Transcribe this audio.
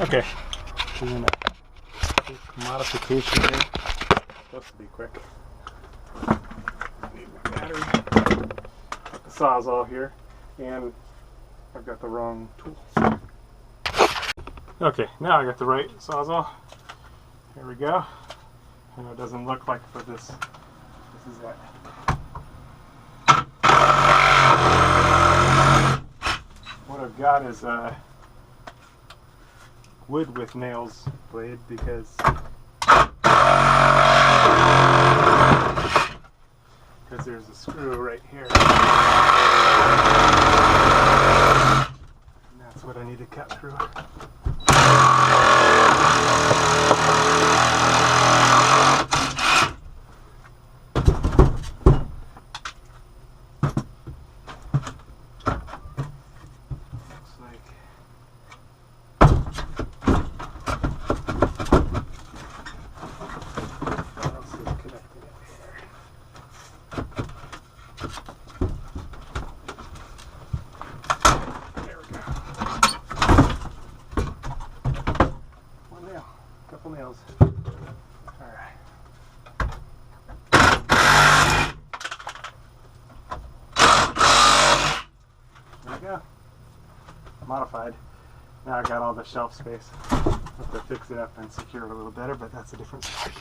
Okay, doing a quick modification here. Supposed to be quick. Need my battery. Got the Sawzall here, and I've got the wrong tool. Okay, now I got the right Sawzall. Here we go. I know it doesn't look like it, but this is it. What I've got is a wood with nails blade because there's a screw right here. And that's what I need to cut through. Couple nails. Alright. There we go. Modified. Now I got all the shelf space. I have to fix it up and secure it a little better, but that's a different story.